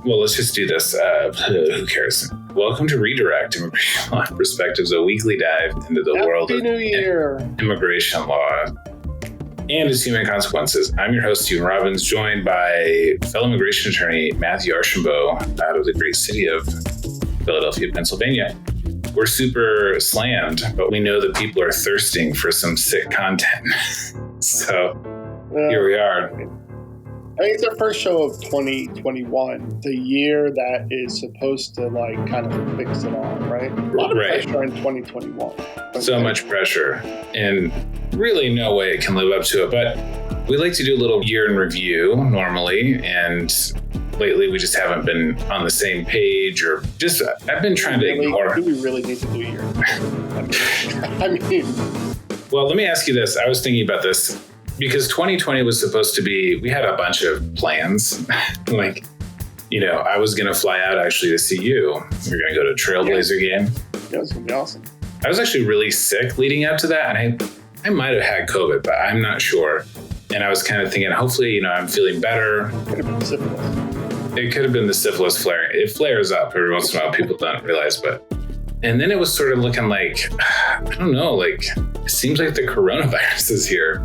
Well, let's just do this. Who cares? Welcome to Redirect, Immigration Law Perspectives, a weekly dive into the world of New Year. Immigration law and its human consequences. I'm your host, Stephen Robbins, joined by fellow immigration attorney Matthew Archambault out of the great city of Philadelphia, Pennsylvania. We're super slammed, but we know that people are thirsting for some sick content. So here we are. I think it's our first show of 2021, the year that is supposed to kind of fix it all, right? A lot of pressure in 2021. So much pressure, and really no way it can live up to it. But we like to do a little year in review normally, and lately we just haven't been on the same page, or just I've been trying to ignore. Do we really need to do a year? I mean, well, let me ask you this. I was thinking about this. Because 2020 was supposed to be, we had a bunch of plans. I was going to fly out actually to see you. We were going to go to a Trailblazer game. That was going to be awesome. I was actually really sick leading up to that. And I might have had COVID, but I'm not sure. And I was kind of thinking, hopefully, I'm feeling better. Could have been syphilis. It could have been the syphilis flare. It flares up every once in a while. People don't realize, and then it was sort of looking like, I don't know, it seems like the coronavirus is here.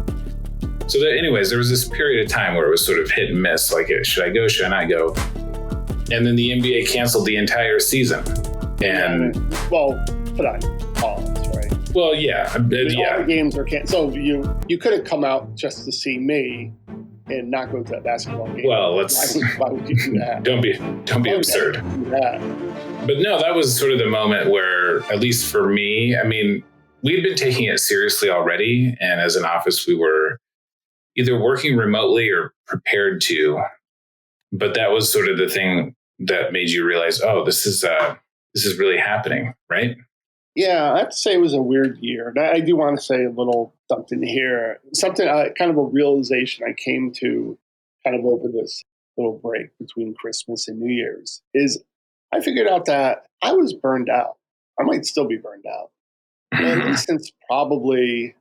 So anyways, there was this period of time where it was sort of hit and miss, should I go, should I not go? And then the NBA canceled the entire season. And put on pause, right? Well, yeah. All the games are canceled. So you could have come out just to see me and not go to that basketball game. Well, why would you do that? Don't be absurd. But no, that was sort of the moment where, at least for me, we'd been taking it seriously already. And as an office, we were either working remotely or prepared to, but that was sort of the thing that made you realize, oh, this is really happening, right? Yeah, I have to say it was a weird year. And I do want to say a little something here, kind of a realization I came to kind of over this little break between Christmas and New Year's is I figured out that I was burned out. I might still be burned out, at least since probably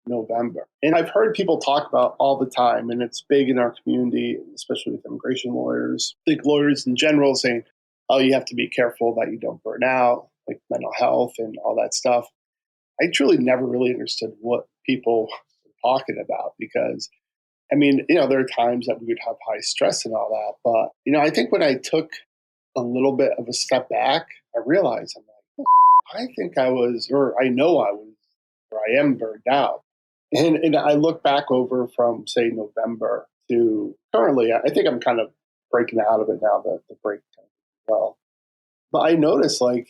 November. And I've heard people talk about all the time, and it's big in our community, especially with immigration lawyers, big lawyers in general, saying, oh, you have to be careful that you don't burn out, like mental health and all that stuff. I truly never really understood what people were talking about because, there are times that we would have high stress and all that. But, I think when I took a little bit of a step back, I realized, I think I was, or I know I was, or I am burned out. And I look back over from, say, November to currently, I think I'm kind of breaking out of it now, the break kind of well. But I noticed, I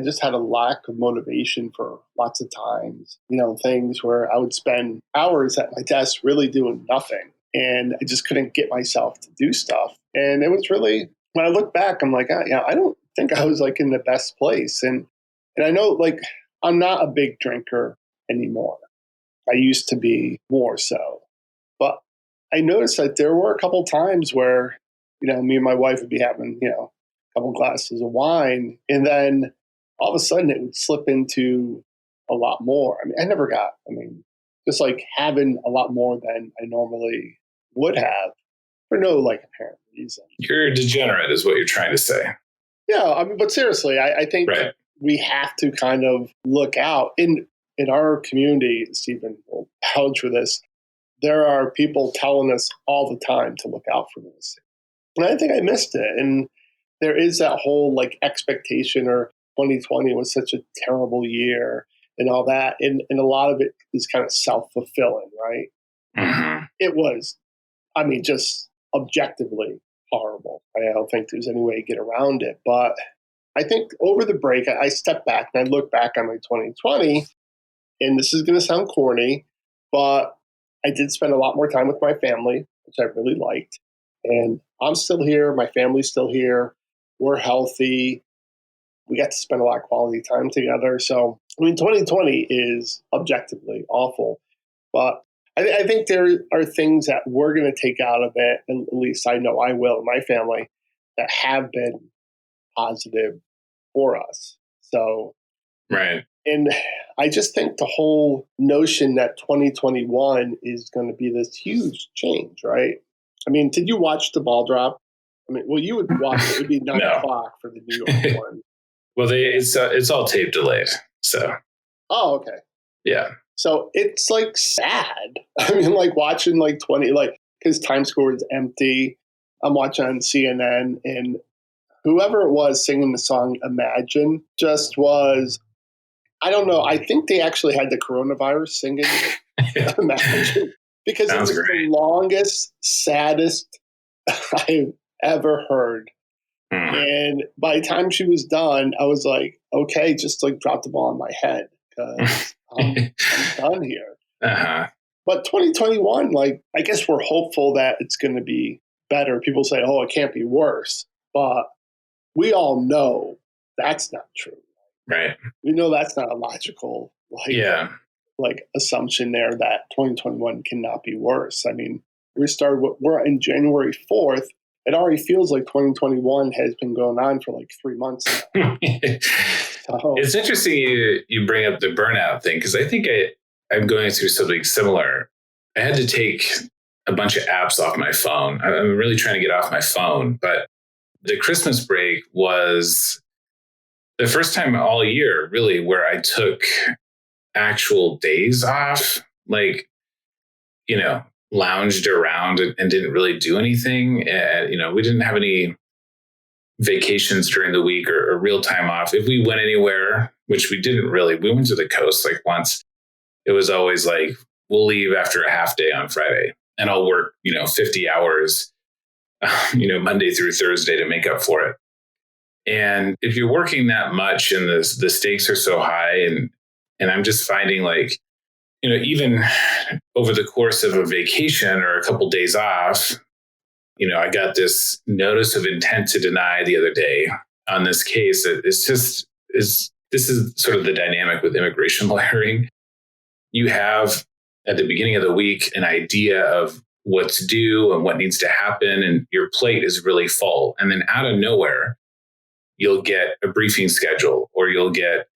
just had a lack of motivation for lots of times, things where I would spend hours at my desk really doing nothing. And I just couldn't get myself to do stuff. And it was really, when I look back, I'm like, I don't think I was in the best place. And I know, I'm not a big drinker anymore. I used to be more so. But I noticed that there were a couple times where, me and my wife would be having, a couple glasses of wine. And then all of a sudden it would slip into a lot more. I never got, just having a lot more than I normally would have for no apparent reason. You're a degenerate is what you're trying to say. Yeah. But seriously, I think we have to kind of look out. In our community, Stephen will vouch for this, there are people telling us all the time to look out for this. And I think I missed it. And there is that whole expectation, or 2020 was such a terrible year and all that. And a lot of it is kind of self-fulfilling, right? Mm-hmm. It was, just objectively horrible. I don't think there's any way to get around it. But I think over the break, I stepped back and I look back on 2020. And this is going to sound corny, but I did spend a lot more time with my family, which I really liked. And I'm still here. My family's still here. We're healthy. We got to spend a lot of quality time together. So, 2020 is objectively awful. But I think there are things that we're going to take out of it, and at least I know I will in my family, that have been positive for us. So, right. And I just think the whole notion that 2021 is going to be this huge change, right? Did you watch the ball drop? I mean, well, you would watch it. It would be 9 No. o'clock for the New York one. Well, it's all tape delayed. So, Oh, okay. yeah. So it's like sad. I mean, like watching like 20, like, because Times Square is empty. I'm watching on CNN, and whoever it was singing the song Imagine just was, I don't know. I think they actually had the coronavirus singing Imagine, because it Sounds was great. the longest, saddest I've ever heard. And by the time she was done, I was like, okay, just like drop the ball on my head because I'm done here. Uh-huh. But 2021, like, I guess we're hopeful that it's going to be better. People say, oh, it can't be worse. But we all know that's not true. Right. We know that's not a logical, like assumption there that 2021 cannot be worse. I mean, we're in January 4th. It already feels like 2021 has been going on for like 3 months now. So, it's interesting you bring up the burnout thing, because I think I'm going through something similar. I had to take a bunch of apps off my phone. I'm really trying to get off my phone, but the Christmas break was the first time all year, really, where I took actual days off, like, lounged around and didn't really do anything. We didn't have any vacations during the week or real time off. If we went anywhere, which we didn't really, we went to the coast like once. It was always like, we'll leave after a half day on Friday and I'll work, 50 hours, Monday through Thursday to make up for it. And if you're working that much and the stakes are so high, and I'm just finding like, even over the course of a vacation or a couple days off, I got this notice of intent to deny the other day on this case. This is sort of the dynamic with immigration lawyering. You have at the beginning of the week an idea of what's due and what needs to happen, and your plate is really full. And then out of nowhere, you'll get a briefing schedule, or you'll get,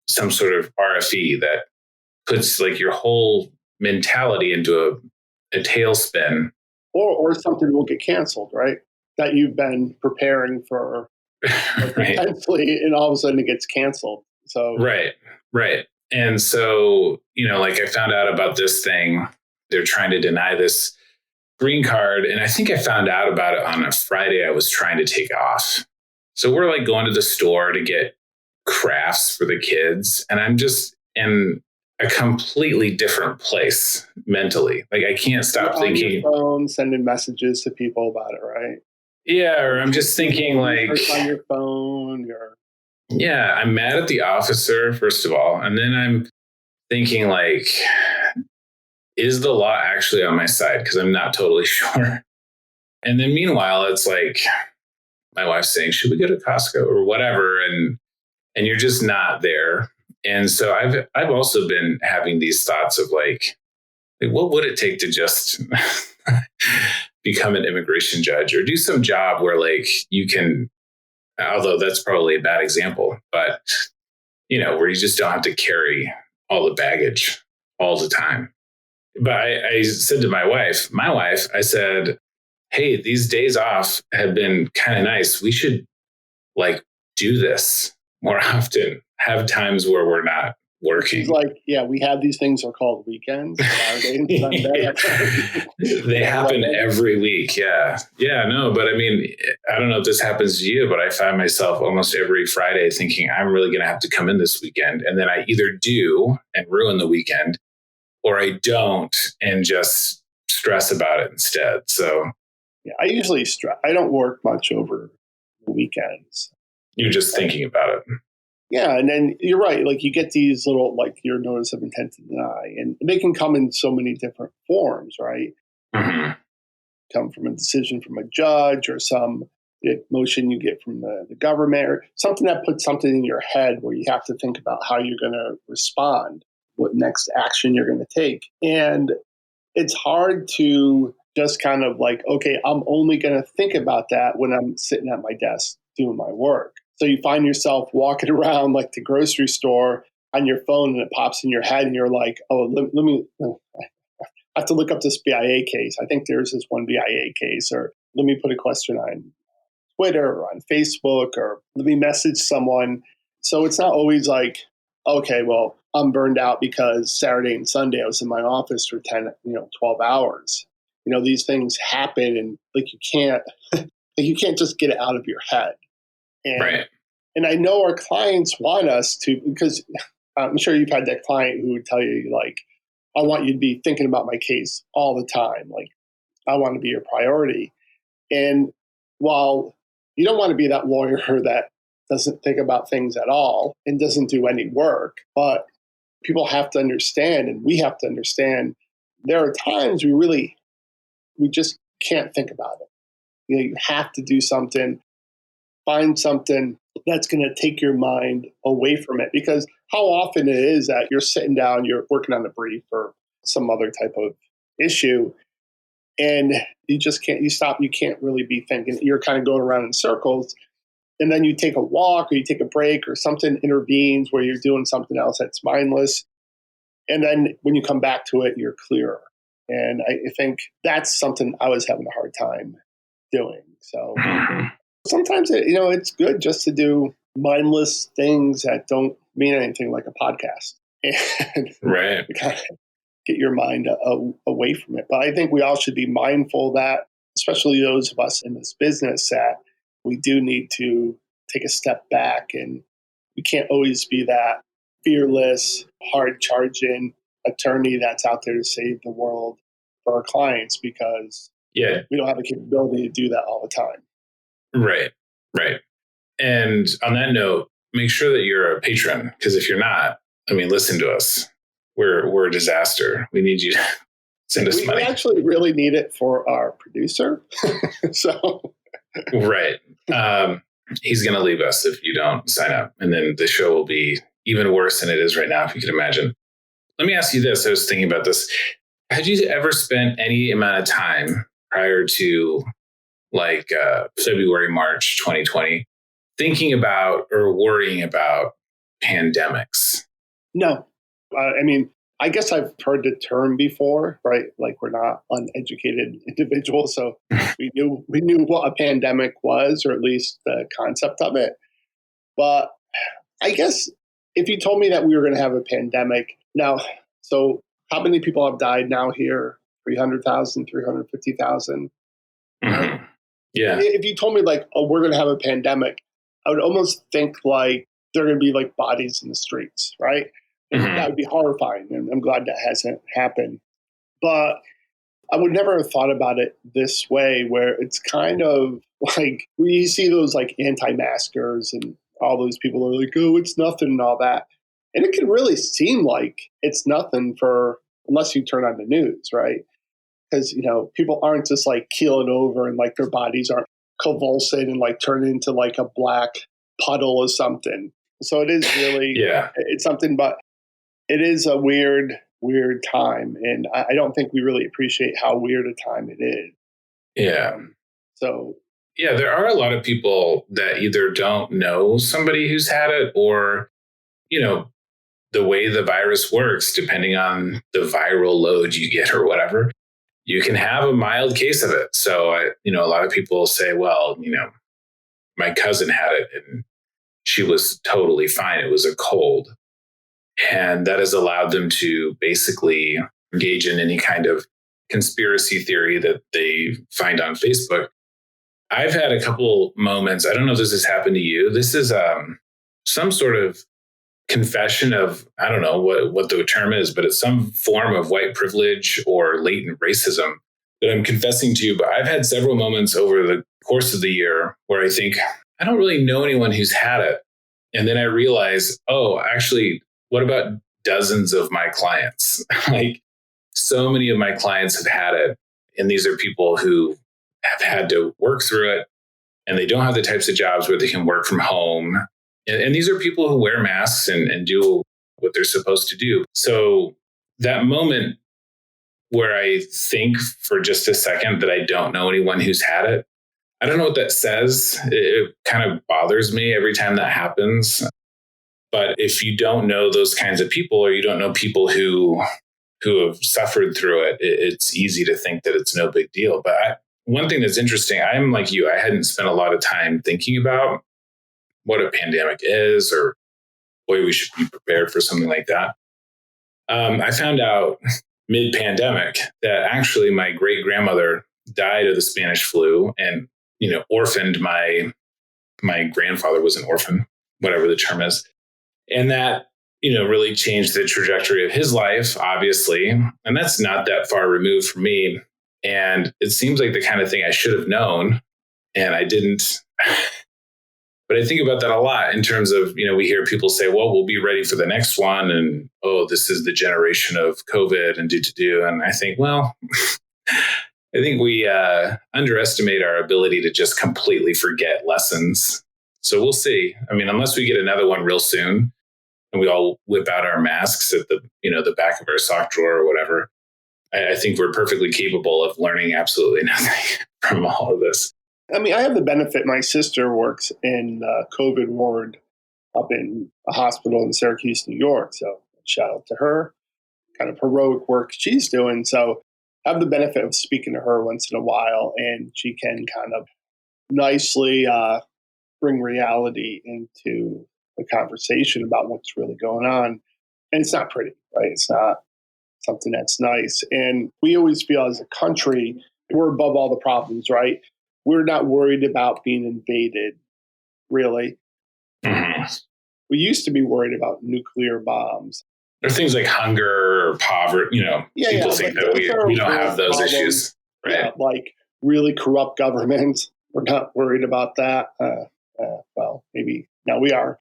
some sort of RFE that puts like your whole mentality into a tailspin. or something will get canceled, right? That you've been preparing for Right. intensely, and all of a sudden it gets canceled. So Right. And so, like I found out about this thing. They're trying to deny this green card. And I think I found out about it on a Friday I was trying to take off. So we're like going to the store to get crafts for the kids. And I'm just in a completely different place mentally. Like I can't stop thinking. On your phone, sending messages to people about it, right? Yeah. Or I'm just thinking like. On your phone, Yeah, I'm mad at the officer, first of all. And then I'm thinking like, is the law actually on my side? Because I'm not totally sure. And then meanwhile, it's like my wife's saying, should we go to Costco or whatever? And you're just not there. And so I've also been having these thoughts of like what would it take to just become an immigration judge or do some job where like you can, although that's probably a bad example, but where you just don't have to carry all the baggage all the time. But I said to my wife, I said, hey, these days off have been kind of nice. We should like do this more often, have times where we're not working. She's like, yeah, we have these things are called weekends, Saturday and Sunday. They happen every week. Yeah. No, but I mean, I don't know if this happens to you, but I find myself almost every Friday thinking I'm really going to have to come in this weekend. And then I either do and ruin the weekend, or I don't and just stress about it instead. So yeah, I usually I don't work much over the weekends. You're just thinking about it. Yeah, and then you're right. Like you get these little, like your notice of intent to deny, and they can come in so many different forms, right? Mm-hmm. Come from a decision from a judge, or some motion you get from the government, or something that puts something in your head where you have to think about how you're going to respond, what next action you're going to take. And it's hard to just kind of like, okay, I'm only going to think about that when I'm sitting at my desk doing my work. So you find yourself walking around like the grocery store on your phone, and it pops in your head and you're like, oh, I have to look up this BIA case. I think there's this one BIA case, or let me put a question on Twitter or on Facebook, or let me message someone. So it's not always like, okay, well, I'm burned out because Saturday and Sunday I was in my office for 10, 12 hours. These things happen, and like you can't just get it out of your head. And, right. And I know our clients want us to, because I'm sure you've had that client who would tell you, like, I want you to be thinking about my case all the time. Like, I want to be your priority. And while you don't want to be that lawyer that doesn't think about things at all and doesn't do any work, but people have to understand, and we have to understand, there are times we just can't think about it. You have to do something, find something that's going to take your mind away from it. Because how often it is that you're sitting down, you're working on a brief or some other type of issue, and you just can't, you can't really be thinking. You're kind of going around in circles. And then you take a walk or you take a break or something intervenes where you're doing something else that's mindless. And then when you come back to it, you're clearer. And I think that's something I was having a hard time doing. So sometimes it's good just to do mindless things that don't mean anything, like a podcast, and right, kind of get your mind away from it. But I think we all should be mindful that, especially those of us in this business, that we do need to take a step back, and we can't always be that fearless, hard charging attorney that's out there to save the world for our clients, because we don't have the capability to do that all the time. Right. And on that note, make sure that you're a patron, because if you're not, listen to us. We're a disaster. We need you to send us money. We actually really need it for our producer. So right. He's going to leave us if you don't sign up. And then the show will be even worse than it is right now, if you can imagine. Let me ask you this. I was thinking about this. Had you ever spent any amount of time prior to February, March 2020 thinking about or worrying about pandemics? No. I guess I've heard the term before, right? Like, we're not uneducated individuals, so we knew what a pandemic was, or at least the concept of it. But I guess if you told me that we were going to have a pandemic now, so how many people have died now here? 300,000, 350,000. Mm-hmm. Yeah. If you told me we're going to have a pandemic, I would almost think like there are going to be like bodies in the streets, right? Mm-hmm. That would be horrifying, and I'm glad that hasn't happened. But I would never have thought about it this way, where it's kind of like we see those like anti-maskers and all those people are like, oh, it's nothing and all that. And it can really seem like it's nothing unless you turn on the news, right? Because, people aren't just like keeling over and like their bodies aren't convulsing and like turning into like a black puddle or something. So it is really, it's something, but it is a weird time. And I don't think we really appreciate how weird a time it is. Yeah. There are a lot of people that either don't know somebody who's had it, or, the way the virus works, depending on the viral load you get or whatever, you can have a mild case of it. So, a lot of people say, well, my cousin had it and she was totally fine. It was a cold. And that has allowed them to basically engage in any kind of conspiracy theory that they find on Facebook. I've had a couple moments. I don't know if this has happened to you. This is some sort of confession of, I don't know what the term is, but it's some form of white privilege or latent racism that I'm confessing to you. But I've had several moments over the course of the year where I think, I don't really know anyone who's had it. And then I realize, oh, actually, what about dozens of my clients? Like, so many of my clients have had it. And these are people who have had to work through it, and they don't have the types of jobs where they can work from home. And these are people who wear masks and do what they're supposed to do. So that moment where I think for just a second that I don't know anyone who's had it, I don't know what that says. It kind of bothers me every time that happens. But if you don't know those kinds of people, or you don't know people who have suffered through it, it's easy to think that it's no big deal. But one thing that's interesting, I'm like you, I hadn't spent a lot of time thinking about what a pandemic is or why we should be prepared for something like that. I found out mid-pandemic that actually my great-grandmother died of the Spanish flu and, orphaned my grandfather was an orphan, whatever the term is. And that, really changed the trajectory of his life, obviously. And that's not that far removed from me. And it seems like the kind of thing I should have known, and I didn't. But I think about that a lot in terms of, we hear people say, well, we'll be ready for the next one. And, oh, this is the generation of COVID and do. And I think, well, I think we underestimate our ability to just completely forget lessons. So we'll see. I mean, unless we get another one real soon and we all whip out our masks at the back of our sock drawer or whatever, I think we're perfectly capable of learning absolutely nothing from all of this. I mean, I have the benefit. My sister works in COVID ward up in a hospital in Syracuse, New York. So shout out to her, kind of heroic work she's doing. So I have the benefit of speaking to her once in a while, and she can kind of nicely bring reality into the conversation about what's really going on. And it's not pretty, right? It's not something that's nice. And we always feel as a country, we're above all the problems, right? We're not worried about being invaded, really. Mm-hmm. We used to be worried about nuclear bombs. There are things like hunger or poverty, people think that we don't have those issues. Right? Yeah, like really corrupt governments. We're not worried about that. Well, maybe now we are.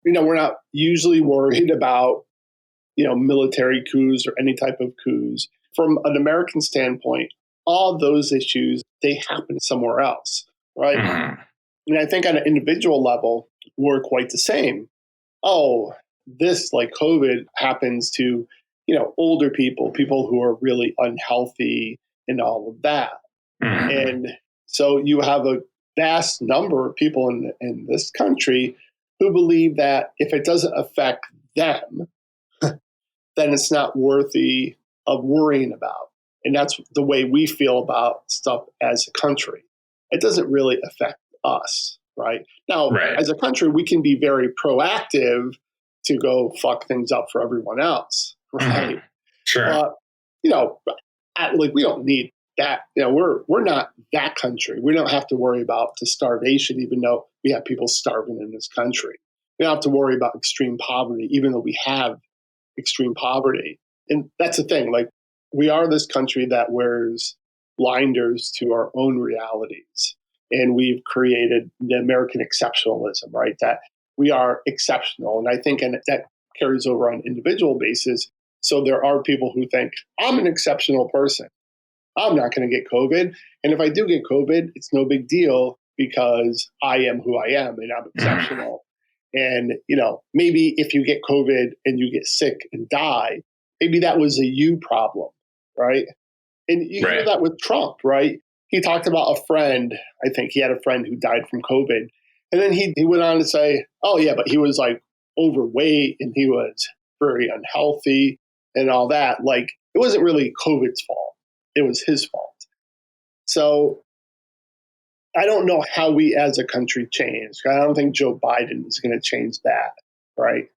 We're not usually worried about, military coups or any type of coups. From an American standpoint, all those issues, they happen somewhere else, right? Mm-hmm. And I think on an individual level, we're quite the same. Oh, this like COVID happens to, older people who are really unhealthy and all of that. Mm-hmm. And so you have a vast number of people in this country who believe that if it doesn't affect them, then it's not worthy of worrying about. And that's the way we feel about stuff as a country. It doesn't really affect us, right? Now, As a country, we can be very proactive to go fuck things up for everyone else, right? Mm-hmm. Sure. But, we don't need that. We're not that country. We don't have to worry about the starvation, even though we have people starving in this country. We don't have to worry about extreme poverty, even though we have extreme poverty. And that's the thing. Like, we are this country that wears blinders to our own realities. And we've created the American exceptionalism, right? That we are exceptional. And I think that carries over on an individual basis. So there are people who think, I'm an exceptional person. I'm not going to get COVID. And if I do get COVID, it's no big deal because I am who I am and I'm exceptional. And, maybe if you get COVID and you get sick and die, maybe that was a you problem, right? And you hear that with Trump, right? He talked about a friend. I think he had a friend who died from COVID. And then he went on to say, oh, yeah, but he was like overweight and he was very unhealthy and all that. Like, it wasn't really COVID's fault. It was his fault. So I don't know how we as a country change. I don't think Joe Biden is going to change that, right?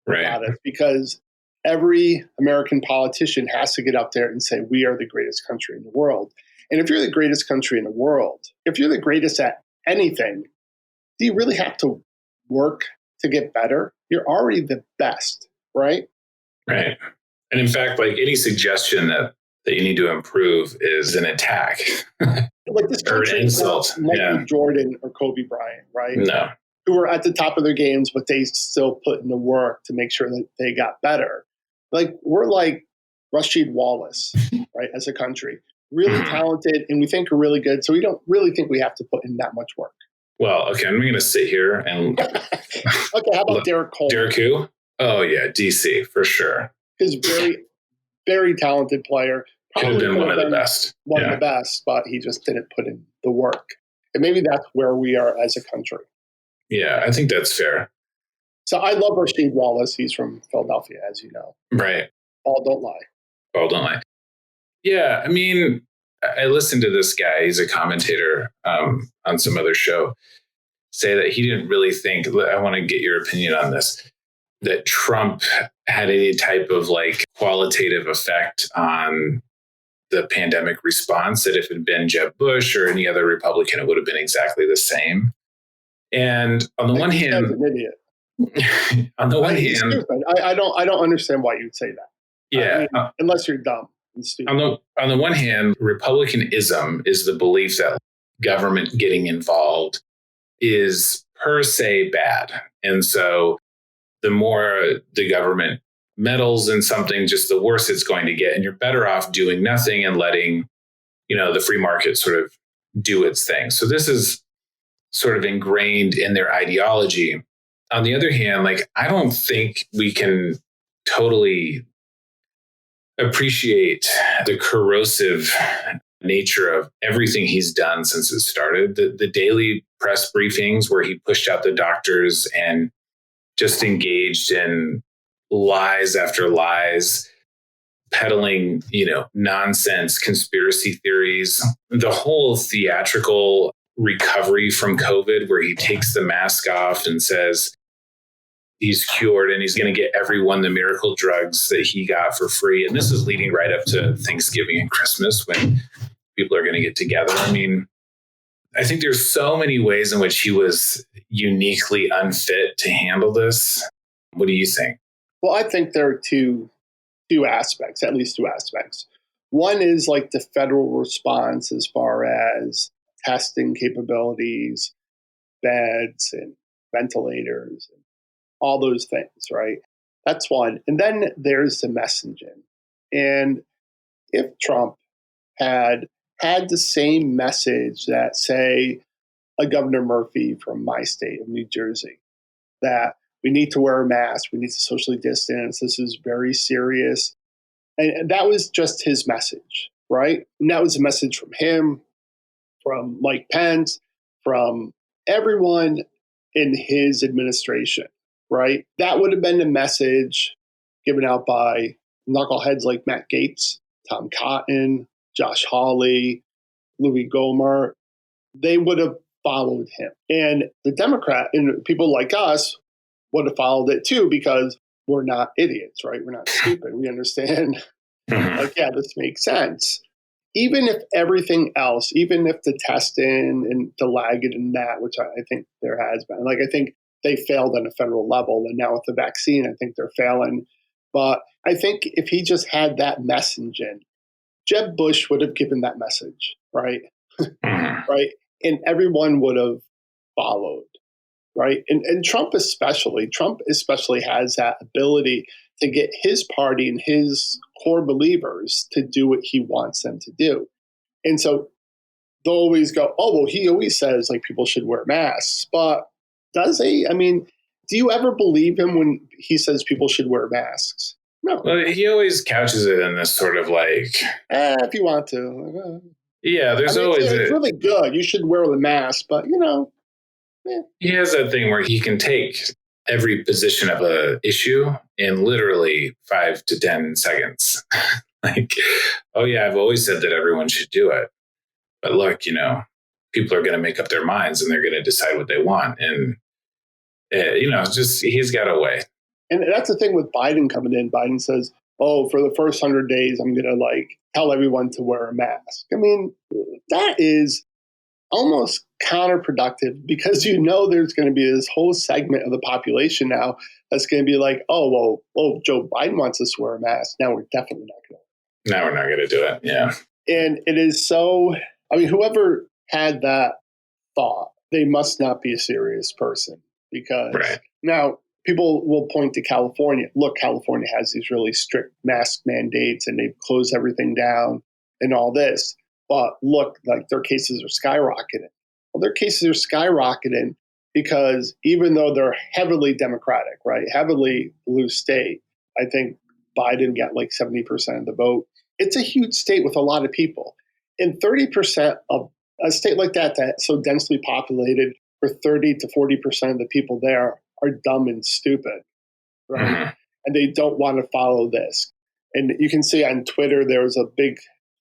Right. Because every American politician has to get up there and say, we are the greatest country in the world. And if you're the greatest country in the world, if you're the greatest at anything, do you really have to work to get better? You're already the best, right? Right. And in fact, like any suggestion that you need to improve is an attack. Like this country, or an insult. Michael Jordan or Kobe Bryant, right? No. Who were at the top of their games, but they still put in the work to make sure that they got better. Like, we're like Rasheed Wallace, right, as a country. Really talented, and we think we're really good, so we don't really think we have to put in that much work. Well, okay, I'm going to sit here and... Okay, how about Derek Cole? Derek who? Oh, yeah, DC, for sure. He's a very, very talented player. Could have been one of the best. One of the best, but he just didn't put in the work. And maybe that's where we are as a country. Yeah, I think that's fair. So I love Rasheed Wallace. He's from Philadelphia, as you know. Right. All don't lie. All don't lie. Yeah, I mean, I listened to this guy, he's a commentator on some other show, say that he didn't really think, I want to get your opinion on this, that Trump had any type of like qualitative effect on the pandemic response, that if it had been Jeb Bush or any other Republican, it would have been exactly the same. And on the one hand, an idiot. On the one hand, I don't understand why you'd say that. Yeah, I mean, unless you're dumb and stupid. On the one hand, Republicanism is the belief that government getting involved is per se bad, and so the more the government meddles in something, just the worse it's going to get, and you're better off doing nothing and letting the free market sort of do its thing. So this is sort of ingrained in their ideology. On the other hand, like, I don't think we can totally appreciate the corrosive nature of everything he's done since it started. The daily press briefings where he pushed out the doctors and just engaged in lies after lies, peddling, nonsense, conspiracy theories, the whole theatrical recovery from COVID where he takes the mask off and says he's cured and he's going to get everyone the miracle drugs that he got for free. And this is leading right up to Thanksgiving and Christmas when people are going to get together. I mean, I think there's so many ways in which he was uniquely unfit to handle this. What do you think? Well, I think there are two aspects, at least two aspects. One is like the federal response as far as testing capabilities, beds and ventilators, and all those things, right? That's one. And then there's the messaging. And if Trump had the same message that, say, a Governor Murphy from my state of New Jersey, that we need to wear a mask, we need to socially distance, this is very serious. And that was just his message, right? And that was a message from him, from Mike Pence, from everyone in his administration, right? That would have been the message given out by knuckleheads like Matt Gaetz, Tom Cotton, Josh Hawley, Louis Gohmert. They would have followed him. And the Democrat and people like us would have followed it too, because we're not idiots, right? We're not stupid. We understand, like, yeah, this makes sense. Even if everything else, even if the testing and the lagging and that, which I think there has been, like, I think they failed on a federal level. And now with the vaccine, I think they're failing. But I think if he just had that messaging, Jeb Bush would have given that message, right? Right. And everyone would have followed, right? And Trump especially has that ability to get his party and his core believers to do what he wants them to do. And so they'll always go, oh, well, he always says like people should wear masks. But does he? I mean, do you ever believe him when he says people should wear masks? No. Well, he always couches it in this sort of like, if you want to. Yeah, there's always it's really good. You should wear the mask, but He has that thing where he can take every position of a issue in literally 5 to 10 seconds. Like, oh yeah, I've always said that everyone should do it. But look, people are going to make up their minds and they're going to decide what they want. And, just he's got a way. And that's the thing with Biden coming in. Biden says, oh, for the first 100 days, I'm going to tell everyone to wear a mask. I mean, that is almost counterproductive because there's going to be this whole segment of the population now that's going to be like, oh, Joe Biden wants us to wear a mask. Now we're definitely not going to. Now we're not going to do it. Yeah. And it is so, I mean, whoever had that thought, they must not be a serious person because now people will point to California. Look, California has these really strict mask mandates and they've closed everything down and all this. But look, like their cases are skyrocketing. Well, their cases are skyrocketing because even though they're heavily Democratic, right, heavily blue state, I think Biden got like 70% of the vote. It's a huge state with a lot of people. And 30% of a state like that, that's so densely populated, for 30 to 40% of the people there are dumb and stupid, right? And they don't want to follow this. And you can see on Twitter, there was a big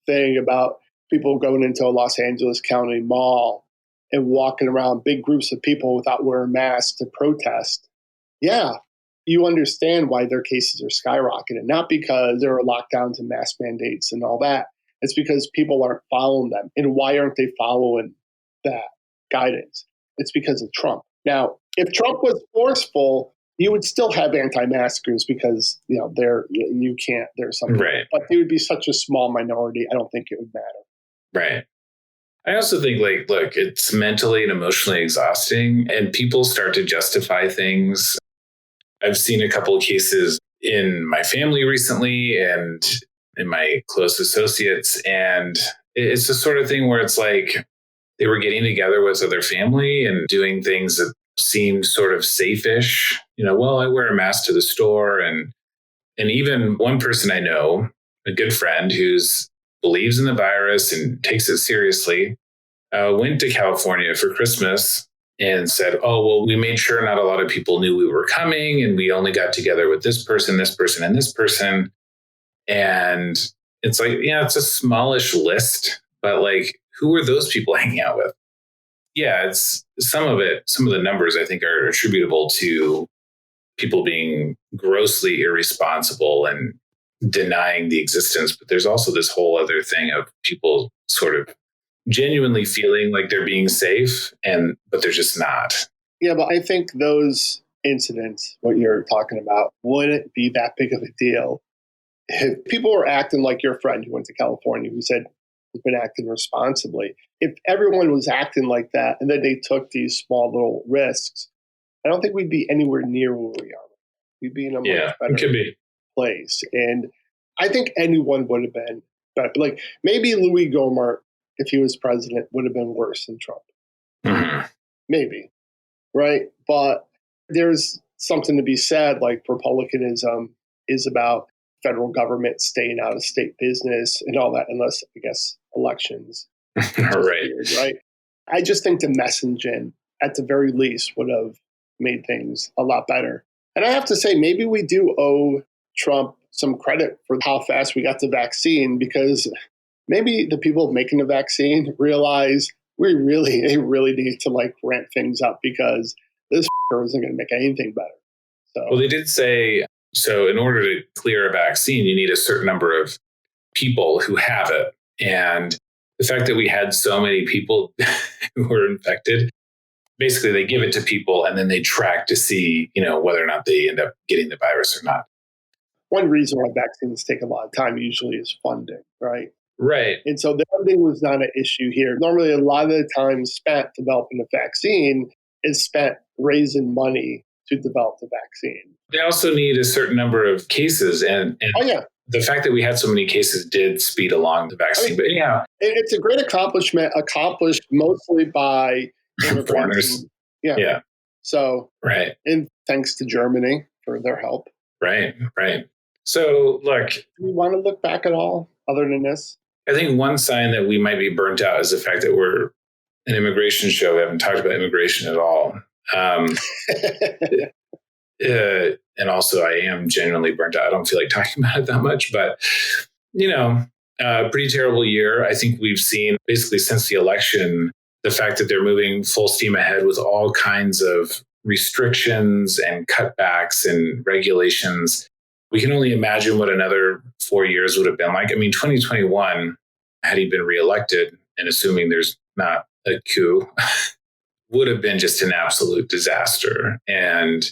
thing about people going into a Los Angeles County mall and walking around big groups of people without wearing masks to protest. Yeah, you understand why their cases are skyrocketing, not because there are lockdowns and mask mandates and all that. It's because people aren't following them. And why aren't they following that guidance? It's because of Trump. Now, if Trump was forceful, you would still have anti-maskers because, you can't, there's something. Right. But it would be such a small minority, I don't think it would matter. Right. I also think, look, it's mentally and emotionally exhausting, and people start to justify things. I've seen a couple of cases in my family recently and in my close associates, and it's the sort of thing where it's like they were getting together with other family and doing things that seemed sort of safe-ish. Well, I wear a mask to the store, and even one person I know, a good friend who's believes in the virus and takes it seriously, went to California for Christmas and said, oh, well, we made sure not a lot of people knew we were coming, and we only got together with this person, and this person. And it's like, yeah, it's a smallish list, but who are those people hanging out with? Yeah, it's some of the numbers I think are attributable to people being grossly irresponsible and denying the existence. But there's also this whole other thing of people sort of genuinely feeling like they're being safe, but they're just not. Yeah, but I think those incidents, what you're talking about, wouldn't be that big of a deal if people were acting like your friend who went to California, who said has been acting responsibly. If everyone was acting like that and then they took these small little risks, I don't think we'd be anywhere near where we are. We'd be in a much better place. And I think anyone would have been better. Like maybe Louis Gohmert, if he was president, would have been worse than Trump. Mm-hmm. Maybe, right? But there's something to be said, like republicanism is about federal government staying out of state business and all that, unless, I guess, elections. Right. Right. I just think the messaging, at the very least, would have made things a lot better. And I have to say, maybe we do owe Trump some credit for how fast we got the vaccine, because maybe the people making the vaccine realize they really need to ramp things up, because this isn't going to make anything better. So, well, they did say, so in order to clear a vaccine, you need a certain number of people who have it. And the fact that we had so many people who were infected, basically they give it to people and then they track to see, whether or not they end up getting the virus or not. One reason why vaccines take a lot of time usually is funding, right? Right. And so the funding was not an issue here. Normally, a lot of the time spent developing a vaccine is spent raising money to develop the vaccine. They also need a certain number of cases. And the fact that we had so many cases did speed along the vaccine. But anyhow, it's a great accomplishment, accomplished mostly by foreigners. Yeah. So, right. And thanks to Germany for their help. Right. So, look. Do we want to look back at all other than this? I think one sign that we might be burnt out is the fact that we're an immigration show. We haven't talked about immigration at all. And also, I am genuinely burnt out. I don't feel like talking about it that much, but, pretty terrible year. I think we've seen basically since the election, the fact that they're moving full steam ahead with all kinds of restrictions and cutbacks and regulations. We can only imagine what another 4 years would have been like. I mean, 2021, had he been reelected, and assuming there's not a coup, would have been just an absolute disaster. And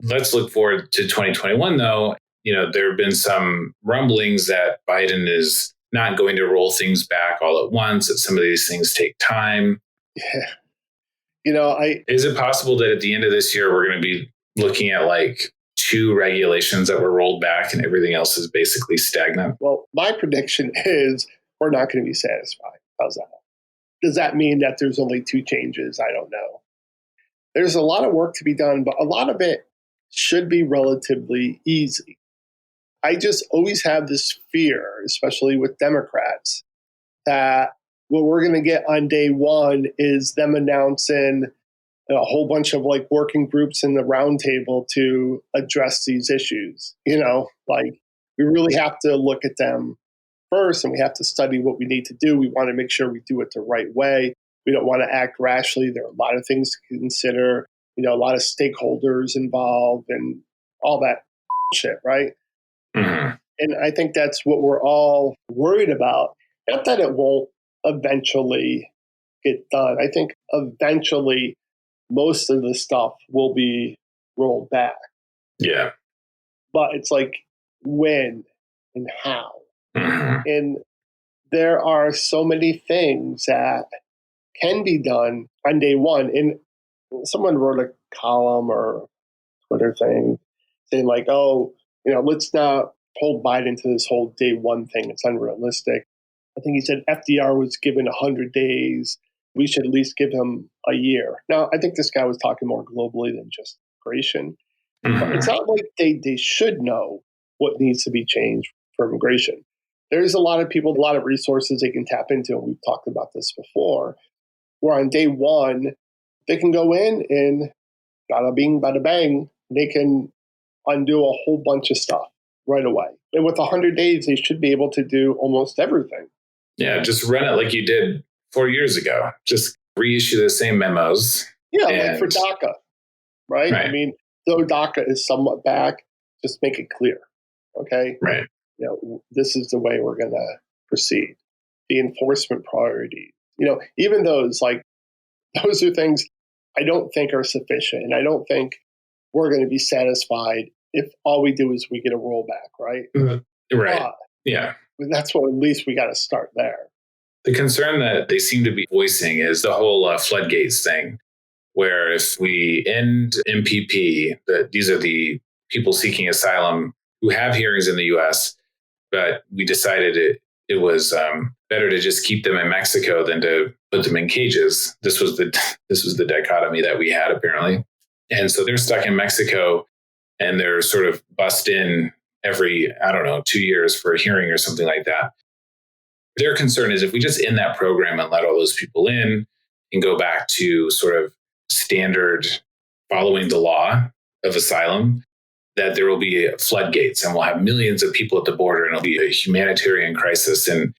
let's look forward to 2021, though. There have been some rumblings that Biden is not going to roll things back all at once, that some of these things take time. Yeah. Is it possible that at the end of this year, we're going to be looking at 2 regulations that were rolled back and everything else is basically stagnant? Well, my prediction is we're not going to be satisfied. How's that? Does that mean that there's only 2 changes? I don't know. There's a lot of work to be done, but a lot of it should be relatively easy. I just always have this fear, especially with Democrats, that what we're going to get on day one is them announcing a whole bunch of working groups in the roundtable to address these issues. We really have to look at them first and we have to study what we need to do. We want to make sure we do it the right way. We don't want to act rashly. There are a lot of things to consider, a lot of stakeholders involved and all that shit, right? Mm-hmm. And I think that's what we're all worried about. Not that it won't eventually get done. I think eventually most of the stuff will be rolled back. Yeah. But it's like when and how. Mm-hmm. And there are so many things that can be done on day one. And someone wrote a column or Twitter thing saying like, let's not hold Biden to this whole day one thing. It's unrealistic. I think he said FDR was given 100 days. We should at least give him a year. Now, I think this guy was talking more globally than just immigration. Mm-hmm. But it's not like they should know what needs to be changed for immigration. There's a lot of people, a lot of resources they can tap into. And we've talked about this before, where on day one, they can go in and bada bing, bada bang, they can undo a whole bunch of stuff right away. And with 100 days, they should be able to do almost everything. Yeah, just run it like you did 4 years ago. Just reissue the same memos. Yeah, like for DACA, right? Right. I mean, though DACA is somewhat back, just make it clear, okay? Right. This is the way we're going to proceed. The enforcement priority, even those are things I don't think are sufficient. And I don't think we're going to be satisfied if all we do is we get a rollback, right? Right. Yeah. That's what, at least we got to start there. The concern that they seem to be voicing is the whole floodgates thing, where if we end MPP, that these are the people seeking asylum who have hearings in the U.S., but we decided it was better to just keep them in Mexico than to put them in cages. This was the dichotomy that we had, apparently. And so they're stuck in Mexico and they're sort of bussed in every, 2 years for a hearing or something like that. Their concern is if we just end that program and let all those people in and go back to sort of standard following the law of asylum, that there will be floodgates and we'll have millions of people at the border and it'll be a humanitarian crisis. And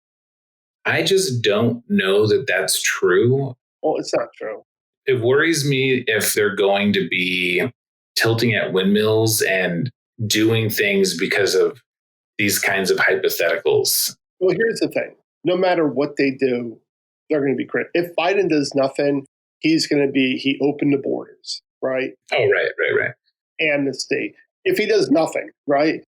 I just don't know that that's true. Well, it's not true. It worries me if they're going to be tilting at windmills and doing things because of these kinds of hypotheticals. Well, here's the thing. No matter what they do, they're going to be critical. If Biden does nothing, he opened the borders, right? Oh, right. Amnesty. If he does nothing, right?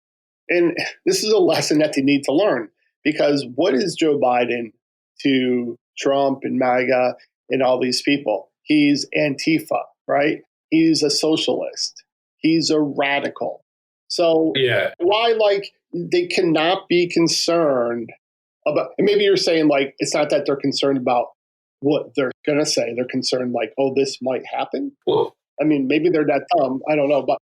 And this is a lesson that they need to learn, because what is Joe Biden to Trump and MAGA and all these people? He's Antifa, right? He's a socialist. He's a radical. So why, they cannot be concerned about, and maybe you're saying it's not that they're concerned about what they're going to say. They're concerned this might happen. Well, I mean, maybe they're that dumb. I don't know, but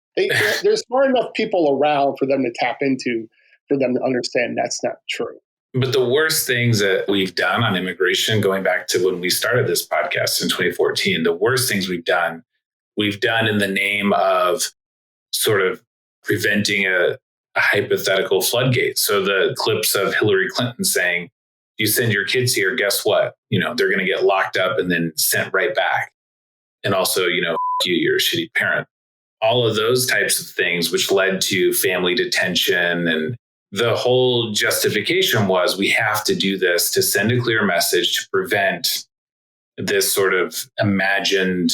there's smart enough people around for them to tap into, for them to understand that's not true. But the worst things that we've done on immigration, going back to when we started this podcast in 2014, the worst things we've done in the name of sort of preventing a hypothetical floodgate. So the clips of Hillary Clinton saying, you send your kids here, guess what? They're going to get locked up and then sent right back. And also, you're a shitty parent. All of those types of things, which led to family detention. And the whole justification was we have to do this to send a clear message to prevent this sort of imagined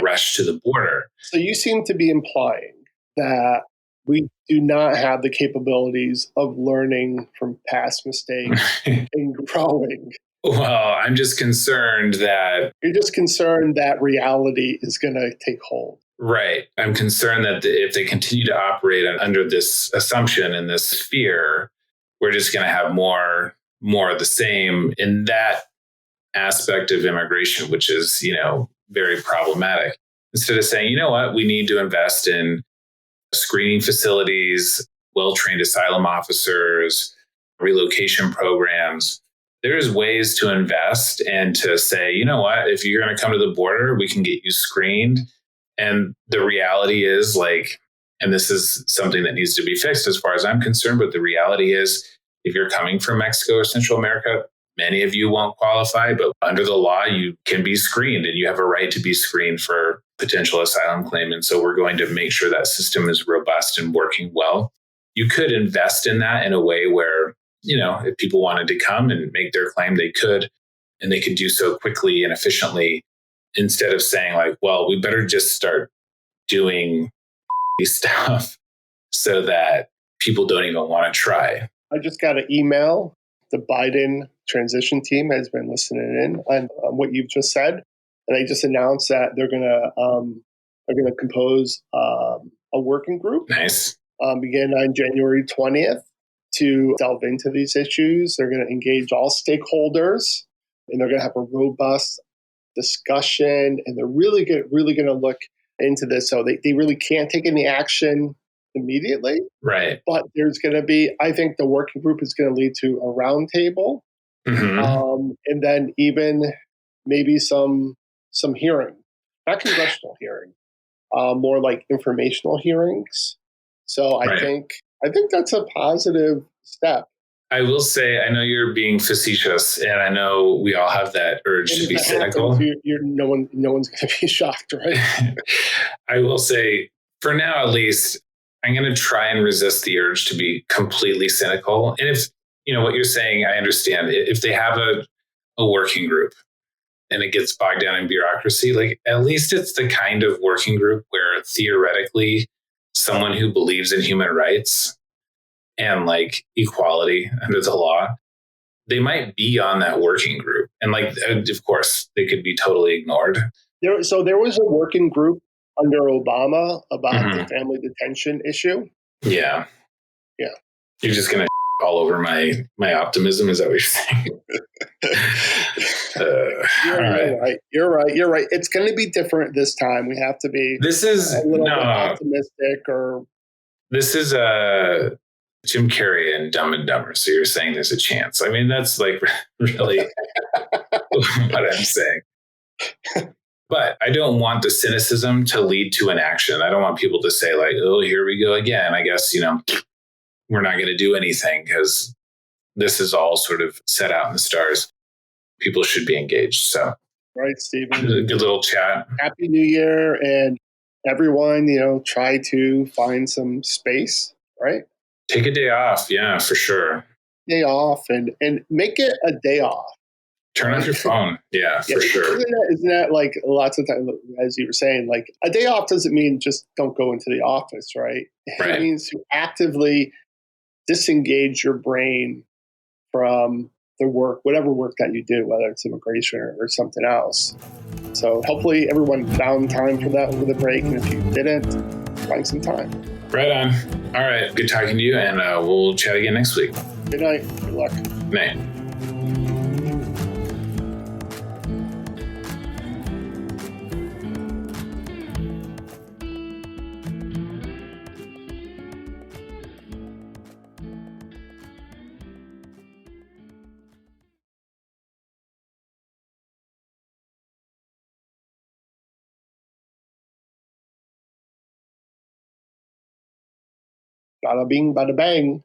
rush to the border. So you seem to be implying that we do not have the capabilities of learning from past mistakes and growing. Well, I'm just concerned that... You're just concerned that reality is going to take hold. Right. I'm concerned that if they continue to operate under this assumption and this fear, we're just going to have more of the same in that aspect of immigration, which is, very problematic. Instead of saying, you know what, we need to invest in screening facilities, well-trained asylum officers, relocation programs. There's ways to invest and to say, you know what, if you're going to come to the border, we can get you screened. And the reality is and this is something that needs to be fixed as far as I'm concerned, but the reality is if you're coming from Mexico or Central America, many of you won't qualify, but under the law, you can be screened and you have a right to be screened for potential asylum claim. And so we're going to make sure that system is robust and working well. You could invest in that in a way where, if people wanted to come and make their claim, they could, and they could do so quickly and efficiently instead of saying like, well, we better just start doing stuff so that people don't even want to try. I just got an email. The Biden transition team has been listening in on what you've just said, and they just announced that they're gonna compose a working group. Nice. Begin on January 20th to delve into these issues. They're going to engage all stakeholders, and they're going to have a robust discussion, and they're really going to look into this. So they really can't take any action immediately. Right. But there's going to be, I think the working group is going to lead to a roundtable, and then even maybe some hearing, not congressional hearing, more like informational hearings. So I think that's a positive step. I will say, I know you're being facetious, and I know we all have that urge to be cynical. No one's going to be shocked, right? I will say, for now at least, I'm going to try and resist the urge to be completely cynical. And if what you're saying, I understand. If they have a working group and it gets bogged down in bureaucracy, like at least it's the kind of working group where theoretically someone who believes in human rights and like equality under the law, they might be on that working group. And like, of course, they could be totally ignored. So there was a working group under Obama about the family detention issue. Yeah. Yeah. You're just going to all over my optimism. Is that what you're saying? You're right. It's going to be different this time. We have to be a little bit optimistic. This is Jim Carrey and Dumb and Dumber. So you're saying there's a chance. I mean, that's like really what I'm saying. But I don't want the cynicism to lead to an action. I don't want people to say like, oh, here we go again. I guess, we're not going to do anything because this is all sort of set out in the stars. People should be engaged. So, right, Stephen. Good little chat. Happy New Year, and everyone, try to find some space, right? Take a day off. Yeah, for sure. Day off and make it a day off. Turn off your phone. Yeah, for sure. Isn't that like lots of times, as you were saying, like a day off doesn't mean just don't go into the office, right? It means to actively disengage your brain from the work, whatever work that you do, whether it's immigration or something else. So hopefully everyone found time for that over the break. And if you didn't, find some time. Right on. All right. Good talking to you. And we'll chat again next week. Good night. Good luck. Good night. Bada bing, bada bang.